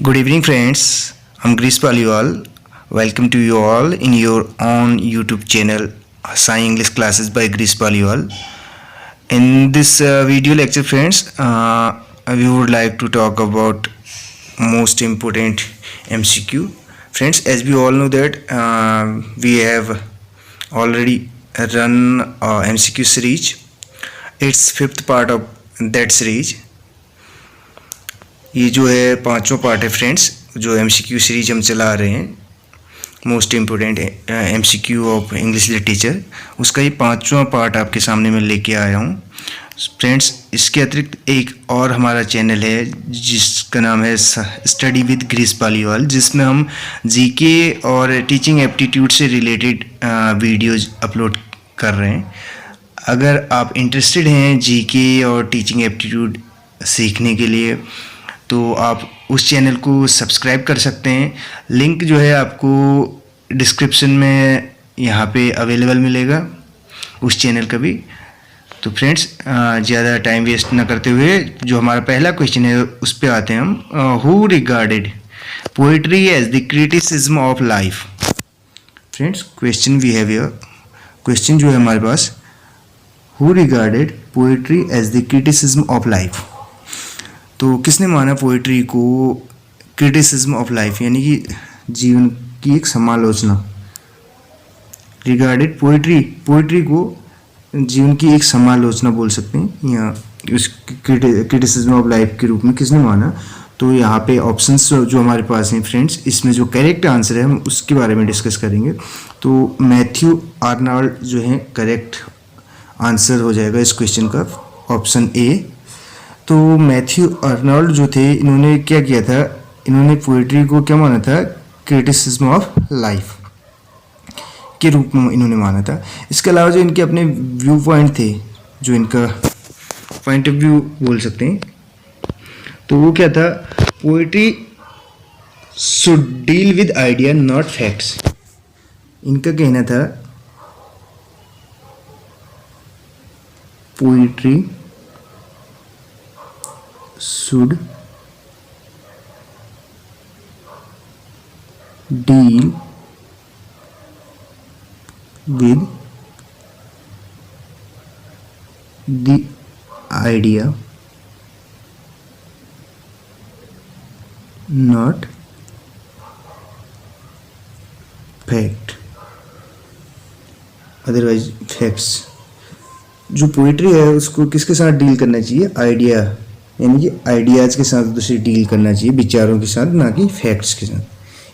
Good evening, friends. I'm Girish Paliwal. Welcome to you all in your own YouTube channel, Sai English Classes by Girish Paliwal. In this video lecture, friends, we would like to talk about most important MCQ. Friends, as we all know that we have already run MCQ series. It's fifth part of that series. ये जो है पांचवा part है friends, जो MCQ series हम चला रहे हैं most important MCQ of English literature, उसका ये पांचवा पार्ट आपके सामने मैं लेके आया हूँ फ्रेंड्स। इसके अतिरिक्त एक और हमारा चैनल है जिसका नाम है स्टडी विद गिरीश पालीवाल, जिसमें हम जीके और टीचिंग एप्टीट्यूड से रिलेटेड वीडियोज अपलोड कर रहे हैं। अगर आप इंटरेस्टेड हैं जीके और टीचिंग एप्टीट्यूड सीखने के लिए तो आप उस चैनल को सब्सक्राइब कर सकते हैं। लिंक जो है आपको डिस्क्रिप्शन में यहाँ पे अवेलेबल मिलेगा उस चैनल का भी। तो फ्रेंड्स, ज़्यादा टाइम वेस्ट ना करते हुए जो हमारा पहला क्वेश्चन है उस पर आते हैं हम। Who regarded poetry as the criticism of life. Friends, question we have here, question जो है हमारे पास, who regarded poetry as the criticism of life. तो किसने माना पोइट्री को क्रिटिसिज्म ऑफ लाइफ, यानी कि जीवन की एक समालोचना। रिगार्डेड पोइट्री को जीवन की एक समालोचना बोल सकते हैं या उस क्रिटिसिज्म ऑफ लाइफ के रूप में किसने माना। तो यहाँ पे ऑप्शंस जो हमारे पास हैं फ्रेंड्स, इसमें जो करेक्ट आंसर है हम उसके बारे में डिस्कस करेंगे। तो मैथ्यू आर्नल्ड जो है करेक्ट आंसर हो जाएगा इस क्वेश्चन का, ऑप्शन ए। तो मैथ्यू आर्नल्ड जो थे, इन्होंने क्या किया था, इन्होंने पोइट्री को क्या माना था, क्रिटिसिज्म ऑफ लाइफ के रूप में इन्होंने माना था। इसके अलावा जो इनके अपने व्यू पॉइंट थे, जो इनका पॉइंट ऑफ व्यू बोल सकते हैं, तो वो क्या था, poetry should deal with idea not facts. इनका कहना था poetry should deal with the idea not fact, otherwise facts। जो पोइट्री है उसको किसके साथ डील करना चाहिए, आइडिया, यानी कि आइडियाज़ के साथ उसे डील करना चाहिए, विचारों के साथ, ना कि फैक्ट्स के साथ।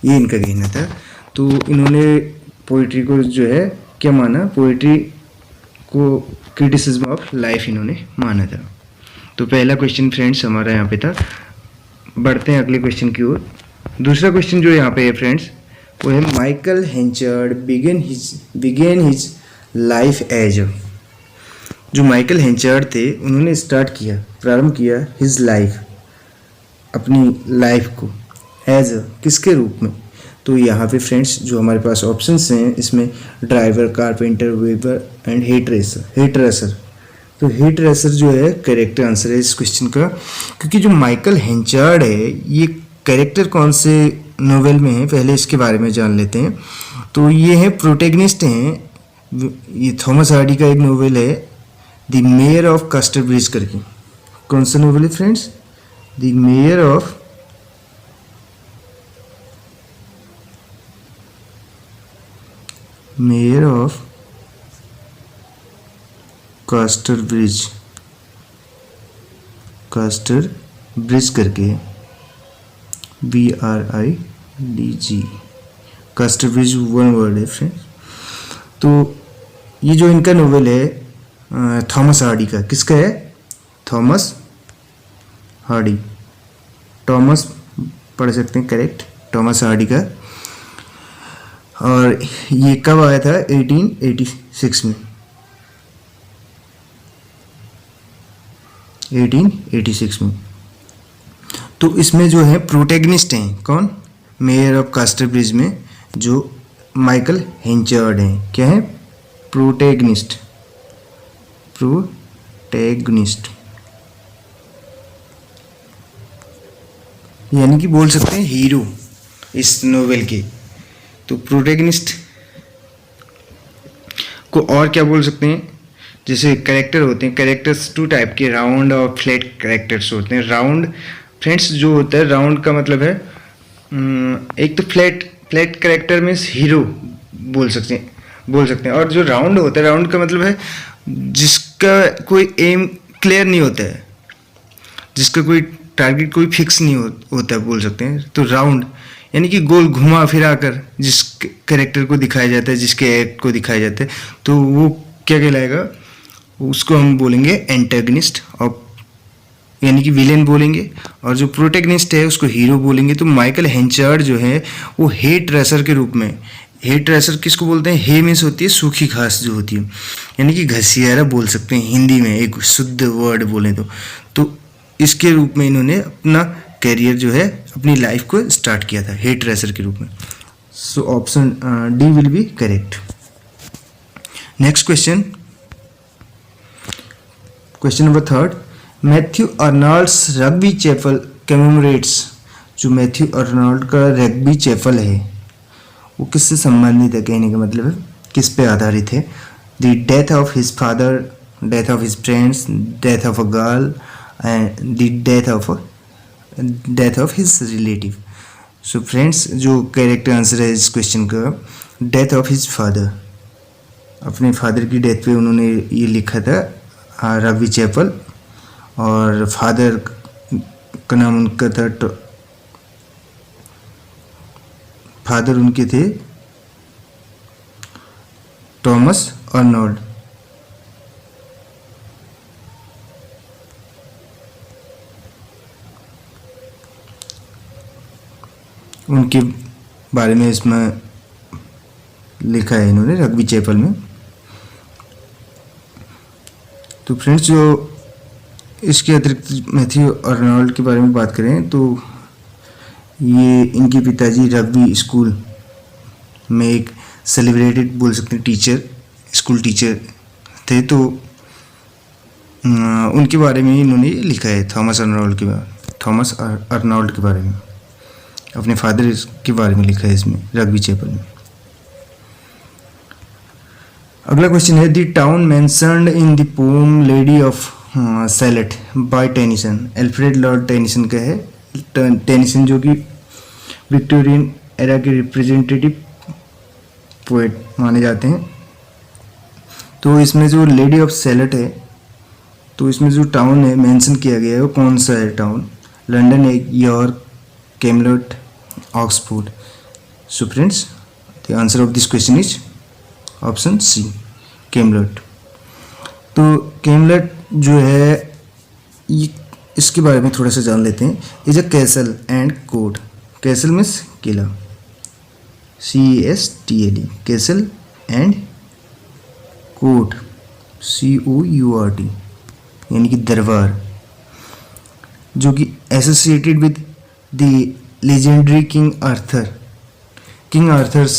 ये इनका कहना था। तो इन्होंने पोइट्री को जो है क्या माना, पोइट्री को क्रिटिसिज्म ऑफ लाइफ इन्होंने माना था। तो पहला क्वेश्चन फ्रेंड्स हमारा यहाँ पे था। बढ़ते हैं अगले क्वेश्चन की ओर। दूसरा क्वेश्चन जो यहाँ पे है फ्रेंड्स, वो है Michael Henchard began his life as. जो माइकल हेंचर्ड थे उन्होंने प्रारंभ किया हिज लाइफ, अपनी लाइफ को, एज किसके रूप में। तो यहाँ पे फ्रेंड्स जो हमारे पास ऑप्शंस हैं, इसमें driver, carpenter, weber and hate racer. तो हेट रेसर जो है करेक्ट आंसर है इस क्वेश्चन का, क्योंकि जो माइकल हेंचर्ड है ये कैरेक्टर कौन से नोवेल में है, पहले इसके बारे में जान लेते हैं। तो ये है प्रोटेगनिस्ट हैं, ये थॉमस हार्डी का एक नोवेल है द मेयर ऑफ कैस्टरब्रिज करके। कौन सा नोवेल है friends, the mayor of Casterbridge करके, BRIDG, कैस्टरब्रिज वन वर्ड है फ्रेंड्स। तो ये जो इनका नोवेल है थॉमस हार्डी का, किसका है, थॉमस हार्डी, टॉमस पढ़ सकते हैं करेक्ट, टॉमस हार्डी का। और ये कब आया था, 1886 में, 1886 में। तो इसमें जो है प्रोटेगनिस्ट हैं कौन, मेयर ऑफ कैस्टरब्रिज में जो माइकल हेंचर्ड हैं, क्या है, प्रोटेगनिस्ट। यानी कि बोल सकते हैं हीरो इस नोवेल के। तो प्रोटैगनिस्ट को और क्या बोल सकते हैं, जैसे कैरेक्टर होते हैं, कैरेक्टर्स टू टाइप के, राउंड और फ्लैट कैरेक्टर्स होते हैं। राउंड फ्रेंड्स जो होता है, राउंड का मतलब है एक तो flat flat character means hero बोल सकते हैं। और जो राउंड होता है, राउंड का मतलब है जिसका कोई एम क्लियर नहीं होता है, जिसका कोई टारगेट कोई फिक्स नहीं होता बोल सकते हैं। तो राउंड यानी कि गोल घुमा फिरा कर जिस कैरेक्टर को दिखाया जाता है, जिसके एक्ट को दिखाया जाता है, तो वो क्या कहलाएगा, उसको हम बोलेंगे एंटेगनिस्ट, और यानी कि विलेन बोलेंगे। और जो प्रोटैगनिस्ट है उसको हीरो बोलेंगे। तो माइकल हेंचार्ड जो है वो हेट रेसर के रूप में, हेट रेसर किसको बोलते हैं, हे मीन्स होती है सूखी घास जो होती है, यानी कि घसियारा बोल सकते हैं हिंदी में, एक शुद्ध वर्ड बोले तो इसके रूप में इन्होंने अपना कैरियर जो है, अपनी लाइफ को स्टार्ट किया था हेट रेसर के रूप में। So option D will be correct. Next question, question number 3, Matthew Arnold's Rugby Chapel commemorates, जो मैथ्यू अर्नल्ड का रग्बी चैपल है वो किससे संबंधित है, कहने का मतलब है किस पे आधारित है। The death of his father, death of his friends, death of a girl and the death of his relative. So friends जो करेक्ट आंसर है इस क्वेश्चन का, डेथ ऑफ हिज फादर, अपने फादर की डेथ पे उन्होंने ये लिखा था रग्बी चैपल। और फादर का नाम उनका था, फादर उनके थे थॉमस अर्नोल्ड। उनके बारे में इसमें लिखा है इन्होंने रग्बी चैपल में। तो फ्रेंड्स जो इसके अतिरिक्त मैथ्यू अर्नोल्ड के बारे में बात करें तो ये इनके पिताजी रग्बी स्कूल में एक सेलिब्रेटेड बोल सकते हैं टीचर, स्कूल टीचर थे। तो उनके बारे में इन्होंने लिखा है थॉमस अर्नोल्ड के बारे में, अपने फादर के बारे में लिखा है इसमें रग्बी चैपल में। अगला क्वेश्चन है, the town mentioned in the poem Lady of Shalott by Tennyson, Alfred Lord Tennyson का है। टेनिसन जो कि विक्टोरियन एरा के रिप्रेजेंटेटिव पोएट माने जाते हैं। तो इसमें जो लेडी ऑफ सैलेट है, तो इसमें जो टाउन है मेंशन किया गया है वो कौन सा है टाउन, लंदन है, York, Camelot, Oxford. So friends the answer of this question is option C, Camelot. तो कैमलट जो है ये, इसके बारे में थोड़ा सा जान लेते हैं। Is a castle and court, castle means किला, CASTLE, castle and court, COURT, यानी कि दरबार, जो कि associated with the legendary King Arthur, King Arthur's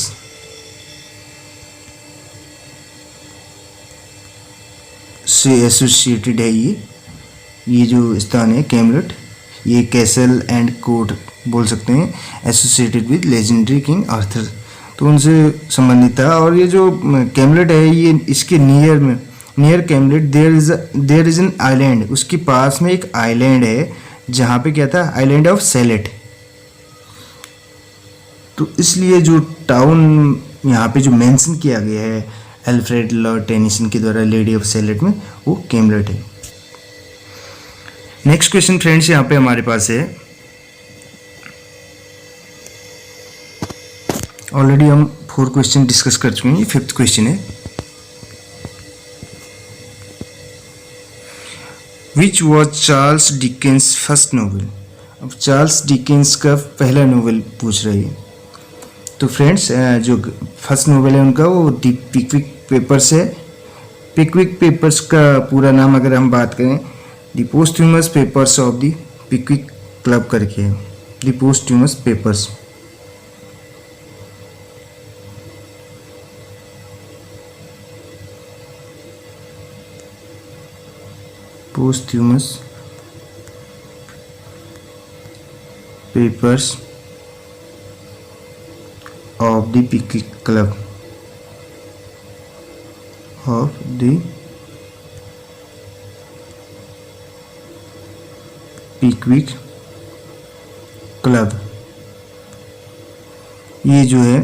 से एसोसिएटेड है ये जो स्थान है कैमलट, ये कैसल एंड कोर्ट बोल सकते हैं, associated with legendary King Arthur, तो उनसे संबंधित था। और ये जो कैमलट है ये इसके near Camelot there is an island, उसके पास में एक आइलैंड है जहाँ पे क्या था, आइलैंड ऑफ सैलेट। तो इसलिए जो टाउन यहाँ पे जो मेंशन किया गया है एल्फ्रेड लॉर्ड टेनिसन के द्वारा लेडी ऑफ सैलेट में, वो कैमलट है। नेक्स्ट क्वेश्चन फ्रेंड्स यहाँ पे हमारे पास है, ऑलरेडी हम 4 क्वेश्चन डिस्कस कर चुके हैं, ये 5th क्वेश्चन है। Which was Charles Dickens first novel, अब चार्ल्स डिकेंस का पहला नोवेल पूछ रही है। तो फ्रेंड्स जो फर्स्ट नोवेल है उनका वो द पिकविक पेपर्स है। पिकविक पेपर्स का पूरा नाम अगर हम बात करें, the posthumous papers of the Pickwick Club करके है, the posthumous papers. Posthumous papers of the picnic club of the picnic club. ये जो है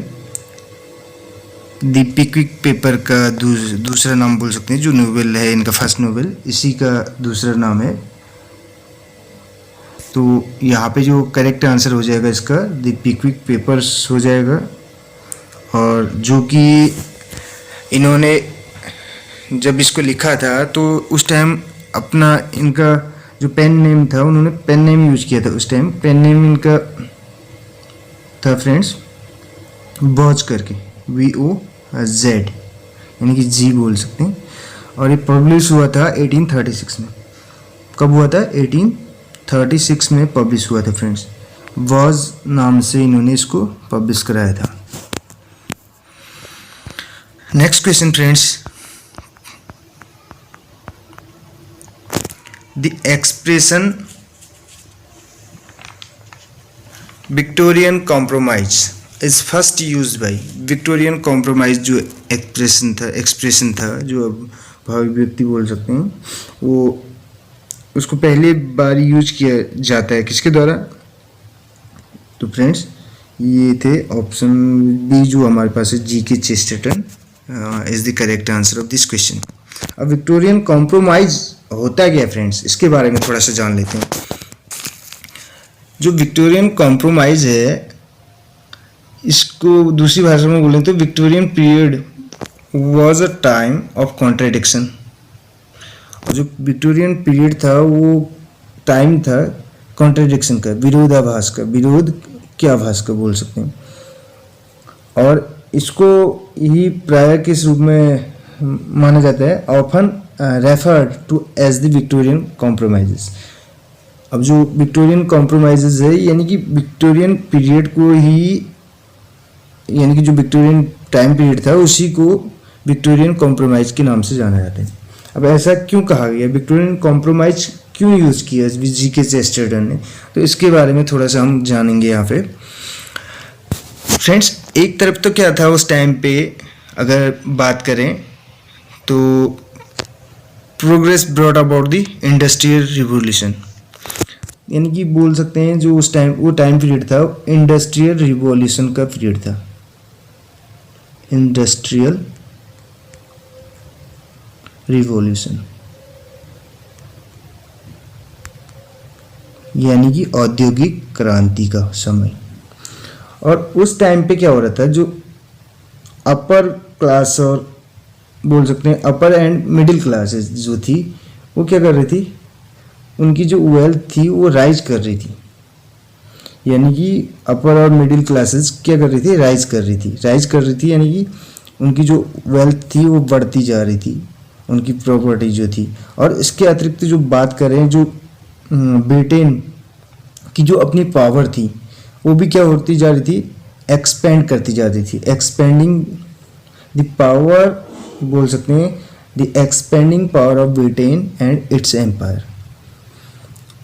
द पिकविक पेपर का दूसरा नाम बोल सकते हैं, जो नोवेल है इनका फर्स्ट नोवेल, इसी का दूसरा नाम है। तो यहाँ पे जो करेक्ट आंसर हो जाएगा इसका द पिकविक पेपर्स हो जाएगा। और जो कि इन्होंने जब इसको लिखा था तो उस टाइम अपना इनका जो पेन नेम था, उन्होंने पेन नेम यूज किया था उस टाइम। पेन नेम इनका था फ्रेंड्स वॉज करके, VOZ, यानी कि जी बोल सकते हैं। और ये पब्लिश हुआ था 1836 में। कब हुआ था? 1836 में पब्लिश हुआ था फ्रेंड्स। वॉज नाम से इन्होंने इसको पब्लिश कराया था। Next question friends, the expression Victorian compromise is first use by. Victorian compromise जो एक्सप्रेशन था जो अब भावाभिव्यक्ति बोल सकते हैं, वो उसको पहली बार यूज किया जाता है किसके द्वारा? तो फ्रेंड्स ये थे ऑप्शन बी जो हमारे पास है, G.K. Chesterton is the correct answer of this question. अब विक्टोरियन कॉम्प्रोमाइज होता क्या फ्रेंड्स, इसके बारे में थोड़ा सा जान लेते हैं। जो विक्टोरियन कॉम्प्रोमाइज है, इसको दूसरी भाषा में बोलें तो Victorian period was a time of contradiction. और जो विक्टोरियन पीरियड था वो टाइम था कॉन्ट्रडिक्शन का, विरोधाभास का, विरोध के आभास का बोल सकते हैं। और इसको ही प्राय किस रूप में माना जाता है? Often referred to as the Victorian compromises. अब जो विक्टोरियन कॉम्प्रोमाइजेस है, यानी कि विक्टोरियन पीरियड को ही, यानी कि जो विक्टोरियन टाइम पीरियड था उसी को विक्टोरियन कॉम्प्रोमाइज के नाम से जाना जाता है। अब ऐसा क्यों कहा गया, विक्टोरियन कॉम्प्रोमाइज क्यों यूज़ किया G.K. चेस्टरटन ने, तो इसके बारे में थोड़ा सा हम जानेंगे यहाँ पे फ्रेंड्स। एक तरफ तो क्या था उस टाइम पे, अगर बात करें तो progress brought about the industrial revolution, यानी कि बोल सकते हैं जो उस टाइम वो टाइम पीरियड था इंडस्ट्रियल रिवॉल्यूशन का पीरियड था। इंडस्ट्रियल रिवॉल्यूशन यानी कि औद्योगिक क्रांति का समय। और उस टाइम पे क्या हो रहा था, जो अपर क्लास और बोल सकते हैं अपर एंड मिडिल क्लासेस जो थी, वो क्या कर रही थी, उनकी जो वेल्थ थी वो राइज कर रही थी। यानी कि अपर और मिडिल क्लासेस क्या कर रही थी, राइज कर रही थी, यानी कि उनकी जो वेल्थ थी वो बढ़ती जा रही थी, उनकी प्रॉपर्टी जो थी। और इसके अतिरिक्त जो बात करें, जो ब्रिटेन की जो अपनी पावर थी वो भी क्या होती जा रही थी, एक्सपेंड करती जा रही थी। एक्सपेंडिंग द पावर बोल सकते हैं, the expanding power of Britain and its empire.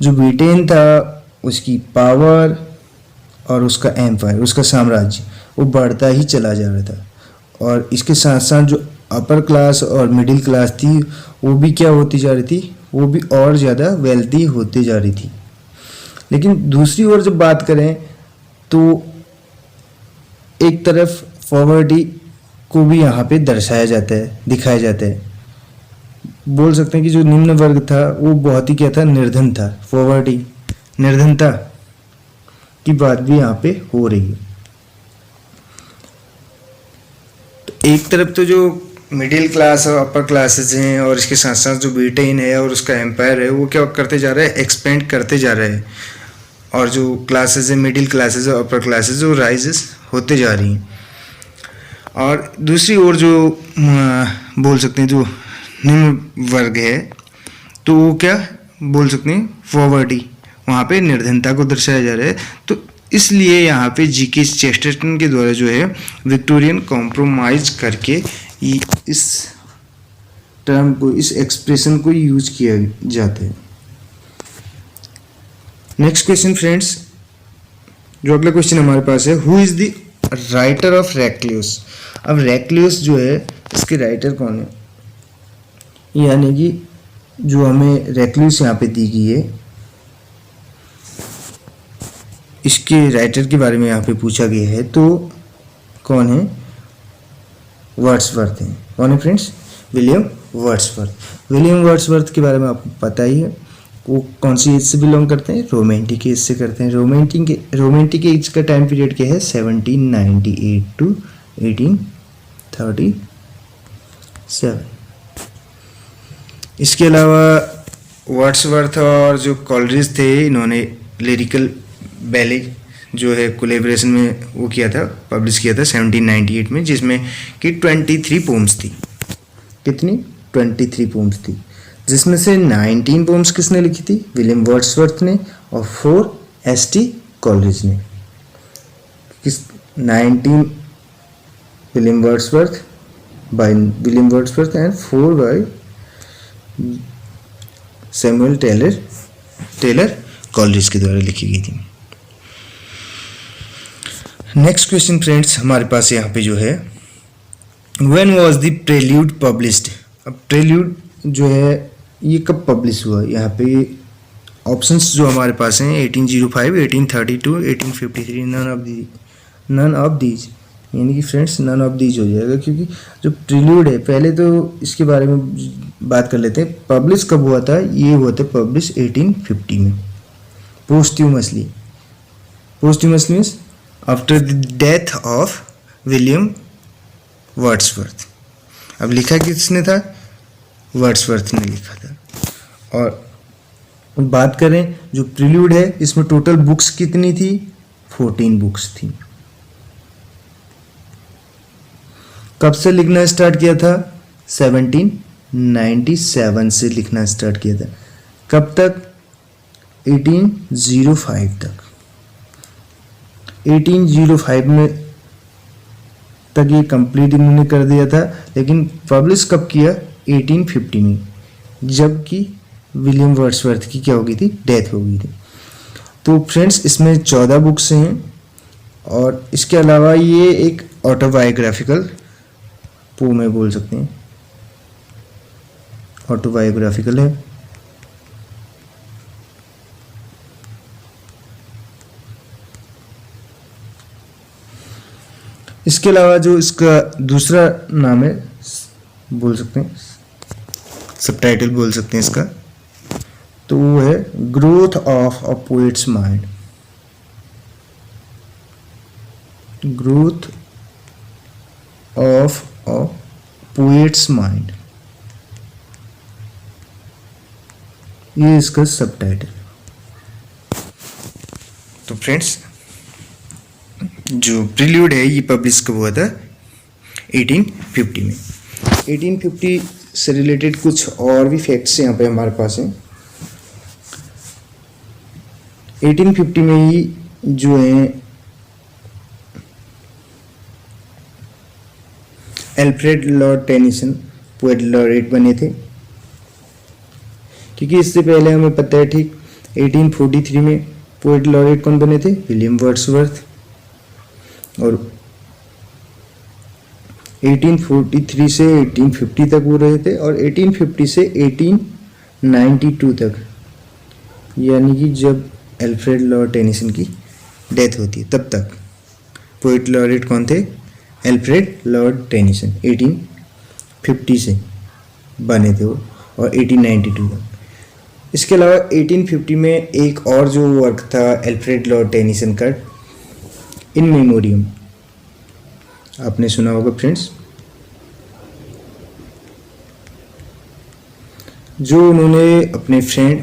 जो ब्रिटेन था उसकी पावर और उसका एम्पायर, उसका साम्राज्य, वो बढ़ता ही चला जा रहा था। और इसके साथ साथ जो अपर क्लास और मिडिल क्लास थी वो भी क्या होती जा रही थी, वो भी और ज़्यादा वेल्दी होती जा रही थी। लेकिन दूसरी ओर जब बात करें तो एक तरफ पॉवर्टी को भी यहाँ पे दर्शाया जाता है, दिखाया जाता है। बोल सकते हैं कि जो निम्न वर्ग था वो बहुत ही क्या था, निर्धन था। पॉवर्टी, निर्धनता की बात भी यहाँ पे हो रही है। तो एक तरफ तो जो मिडिल क्लास और अपर क्लासेस हैं और इसके साथ साथ जो ब्रिटेन है और उसका एम्पायर है वो क्या करते जा रहा है, एक्सपेंड करते जा रहे हैं। और जो क्लासेस है, मिडिल क्लासेस और अपर क्लासेस, वो राइजेस होते जा रही हैं। और दूसरी ओर जो बोल सकते हैं जो निम्न वर्ग है, तो वो क्या बोल सकते हैं, पॉवर्टी, वहाँ पे निर्धनता को दर्शाया जा रहा है। तो इसलिए यहाँ पे G.K. चेस्टरटन के द्वारा जो है विक्टोरियन कॉम्प्रोमाइज करके इस टर्म को, इस एक्सप्रेशन को यूज किया जाता है। नेक्स्ट क्वेश्चन फ्रेंड्स, जो अगला क्वेश्चन हमारे पास है, who is the writer of Recluse. अब रेक्लियस जो है इसके राइटर कौन है, यानी कि जो हमें रेक्लियस यहाँ पे दी गई है इसके राइटर के बारे में यहाँ पे पूछा गया है, तो कौन है, वर्ड्सवर्थ है। कौन है friends, William Wordsworth. William Wordsworth के बारे में आपको पता ही है, वो कौन सी एज से बिलोंग करते हैं, रोमांटिक एज से करते हैं। रोमांटिक एज का टाइम पीरियड क्या है, 1798 टू 1837। इसके अलावा वर्ड्सवर्थ और जो कॉलरिज थे, इन्होंने लिरिकल बैले जो है कोलेब्रेशन में वो किया था, पब्लिश किया था 1798 में, जिसमें कि 23 पोम्स थी। कितनी, 23 पोम्स थी, जिसमें से 19 पोम्स किसने लिखी थी, विलियम वर्ड्सवर्थ ने, और 4 एस.टी. कॉलरिज ने। 19 William Wordsworth by William Wordsworth and 4 by Samuel Taylor Coleridge के द्वारा लिखी गई थी। नेक्स्ट क्वेश्चन फ्रेंड्स हमारे पास यहाँ पे जो है, when was the prelude published. अब प्रेल्यूड जो है ये कब पब्लिश हुआ, यहाँ पे ऑप्शंस जो हमारे पास हैं 1805, 1832, 1853, नन ऑफ दीज, यानी कि फ्रेंड्स नन ऑफ दीज हो जाएगा, क्योंकि जो प्रेल्यूड है, पहले तो इसके बारे में बात कर लेते हैं। पब्लिश कब हुआ था, ये हुआ था पब्लिश 1850 में, posthumously means after the death of William Wordsworth. अब लिखा किसने था, वर्ड्सवर्थ ने लिखा था। और बात करें जो प्रील्यूड है, इसमें टोटल बुक्स कितनी थी, 14 बुक्स थी। कब से लिखना स्टार्ट किया था, 1797 से लिखना स्टार्ट किया था। कब तक, 1805 तक। 1805 में तक ये कंप्लीट इन्होंने कर दिया था, लेकिन पब्लिश कब किया, 1850 में, जबकि विलियम वर्ड्सवर्थ की क्या हो गई थी, डेथ हो गई थी। तो फ्रेंड्स इसमें 14 बुक्स हैं, और इसके अलावा ये एक ऑटोबायोग्राफिकल पोम है, बोल सकते हैं ऑटोबायोग्राफिकल है। इसके अलावा जो इसका दूसरा नाम है, बोल सकते हैं सबटाइटल बोल सकते हैं इसका, तो वो है growth of a poets mind. Growth of a poets mind, ये इसका सबटाइटल। तो फ्रेंड्स जो प्रील्यूड है ये पब्लिश कब हुआ था, 1850 में। 1850 से रिलेटेड कुछ और भी फैक्ट्स यहाँ पे हमारे पास हैं। 1850 में ही जो है Alfred Lord Tennyson poet laureate बने थे, क्योंकि इससे पहले हमें पता है ठीक 1843 में पोएट लॉरेट कौन बने थे, विलियम वर्ड्सवर्थ। और 1843 से 1850 तक वो रहे थे, और 1850 से 1892 तक, यानी कि जब एल्फ्रेड लॉर्ड टेनिसन की डेथ होती है तब तक पोएट लॉरेट कौन थे, एल्फ्रेड लॉर्ड टेनिसन 1850 से बने थे वो, और 1892 तक। इसके अलावा 1850 में एक और जो वर्क था एल्फ्रेड लॉर्ड टेनिसन का, इन मेमोरियम, आपने सुना होगा फ्रेंड्स, जो उन्होंने अपने फ्रेंड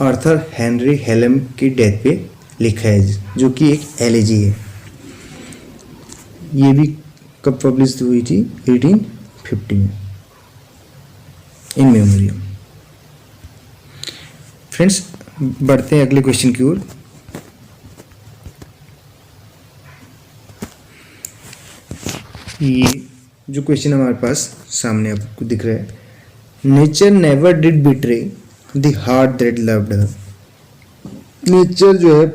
आर्थर हेनरी हेलम की डेथ पे लिखा है, जो कि एक एलेजी है। ये भी कब पब्लिश हुई थी, 1850 में, इन मेमोरियम। फ्रेंड्स बढ़ते हैं अगले क्वेश्चन की ओर। ये जो क्वेश्चन हमारे पास सामने आपको दिख रहा है, nature never did betray the heart that loved her. Nature जो है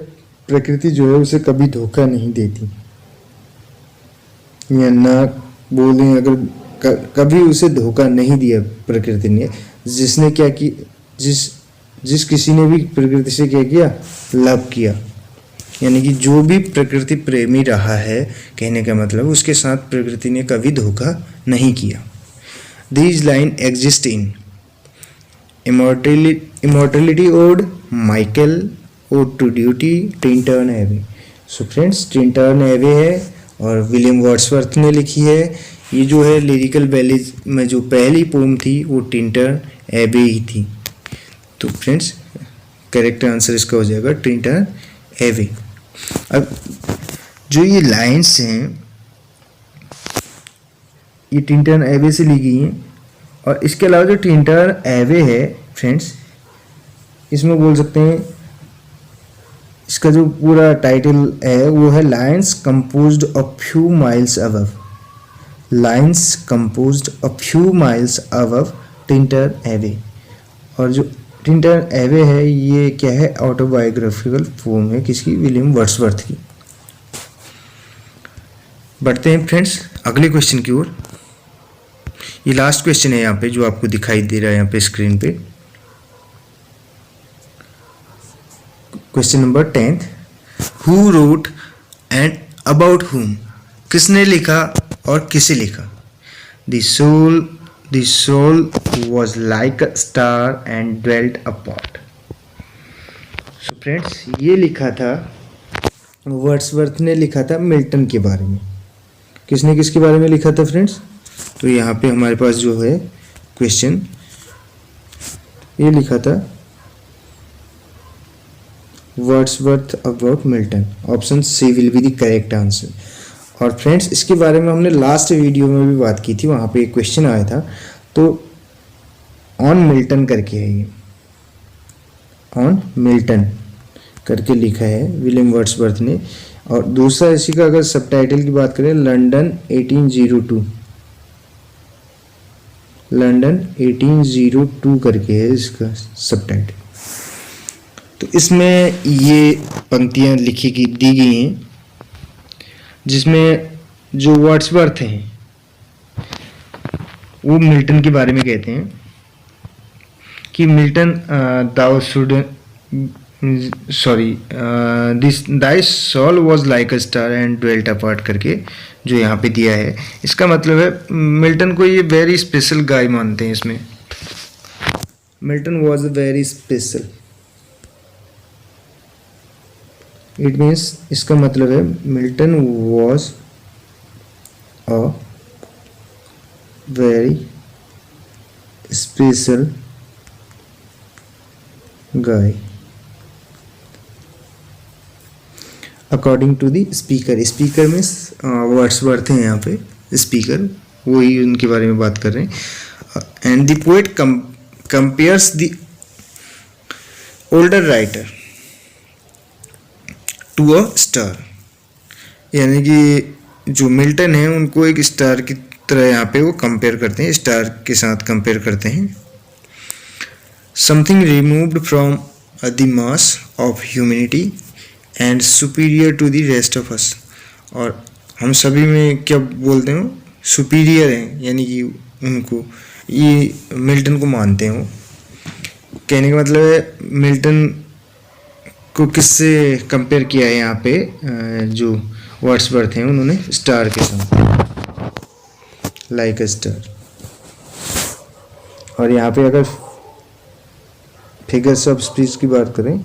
प्रकृति जो है उसे कभी धोखा नहीं देती, या ना बोलें अगर कभी उसे धोखा नहीं दिया प्रकृति ने। जिसने क्या कि जिस किसी ने भी प्रकृति से क्या किया, लव किया, यानी कि जो भी प्रकृति प्रेमी रहा है, कहने का मतलब उसके साथ प्रकृति ने कभी धोखा नहीं किया। These line exist in Immortality Ode Michael Ode to Duty Tintern Abbey. So friends, Tintern Abbey है और विलियम वर्ड्सवर्थ ने लिखी है। ये जो है लिरिकल बैलेज में जो पहली पोम थी वो टिंटन एवे ही थी। तो फ्रेंड्स, करेक्ट आंसर इसका हो जाएगा टिंटन एवे। अब जो ये लाइन्स हैं ये टिंटन एवे से ली गई हैं, और इसके अलावा जो टिंटन एवे है फ्रेंड्स, इसमें बोल सकते हैं इसका जो पूरा टाइटल है वो है lines composed of few miles above. Lines composed of few miles above Tintern Abbey. और जो टिंटन एवे है ये क्या है, ऑटोबायोग्राफिकल पोम है किसकी, विलियम वर्ड्सवर्थ की। बढ़ते हैं फ्रेंड्स अगले क्वेश्चन की ओर। ये लास्ट क्वेश्चन है यहाँ पे जो आपको दिखाई दे रहा है यहाँ पे स्क्रीन पे। Question number 10, who wrote and about हुम, किसने लिखा और किसे लिखा। The soul was like a star and dwelt apart. So friends, ये लिखा था वर्ड्सवर्थ ने, लिखा था मिल्टन के बारे में। किसने किसके बारे में लिखा था फ्रेंड्स, तो यहाँ पे हमारे पास जो है क्वेश्चन ये लिखा था Wordsworth about Milton. Option C will be the correct answer. और फ्रेंड्स इसके बारे में हमने लास्ट वीडियो में भी बात की थी, वहाँ पे एक क्वेश्चन आया था। तो ऑन मिल्टन करके है, ये ऑन मिल्टन करके लिखा है विलियम वर्ड्सवर्थ ने। और दूसरा इसी का अगर सबटाइटल की बात करें, लंदन 1802, लंदन 1802 करके है इसका सबटाइटल। तो इसमें ये पंक्तियाँ दी गई हैं जिसमें जो वर्ड्सवर्थ हैं वो मिल्टन के बारे में कहते हैं कि Milton thou should thy soul was like a star and dwelt apart करके जो यहाँ पे दिया है, इसका मतलब है मिल्टन को ये वेरी स्पेशल गाय मानते हैं। इसमें Milton was very special, it means इसका मतलब है Milton was a very special guy according to the speaker. Speaker means Wordsworth हैं यहाँ पे, स्पीकर वही उनके बारे में बात कर रहे हैं। And the poet compares the older writer to a star, यानी कि जो मिल्टन है उनको एक स्टार की तरह यहाँ पे वो कंपेयर करते हैं, स्टार के साथ कंपेयर करते हैं। Something removed from the mass of humanity and superior to the rest of us. और हम सभी में क्या बोलते हैं, सुपीरियर हैं, यानी कि उनको ये मिल्टन को मानते हैं। वो कहने का मतलब है मिल्टन को किससे कंपेयर किया है यहाँ पे, जो वर्ड्सवर्थ हैं उन्होंने स्टार के साथ, लाइक अ स्टार। और यहाँ पे अगर फिगर्स ऑफ स्पीच की बात करें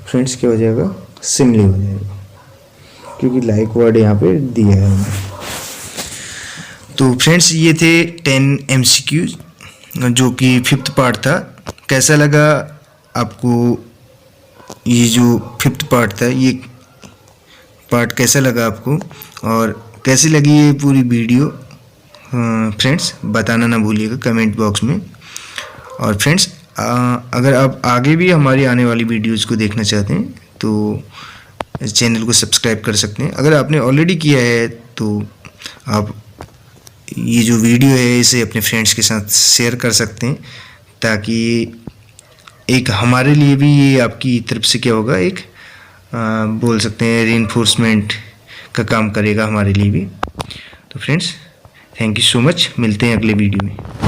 फ्रेंड्स क्या हो जाएगा, सिमिली हो जाएगा, क्योंकि लाइक वर्ड यहाँ पे दिया है हमें। तो फ्रेंड्स ये थे 10 MCQs जो कि 5th पार्ट था। कैसा लगा आपको ये जो 5th पार्ट था, ये पार्ट कैसा लगा आपको और कैसी लगी ये पूरी वीडियो, फ्रेंड्स बताना ना भूलिएगा कमेंट बॉक्स में। और फ्रेंड्स अगर आप आगे भी हमारी आने वाली वीडियोज़ को देखना चाहते हैं तो इस चैनल को सब्सक्राइब कर सकते हैं। अगर आपने ऑलरेडी किया है तो आप ये जो वीडियो है इसे अपने फ्रेंड्स के साथ शेयर कर सकते हैं, ताकि एक हमारे लिए भी ये आपकी तरफ से क्या होगा, एक बोल सकते हैं रीइंफोर्समेंट का काम करेगा हमारे लिए भी। तो friends, thank you so much, मिलते हैं अगले वीडियो में।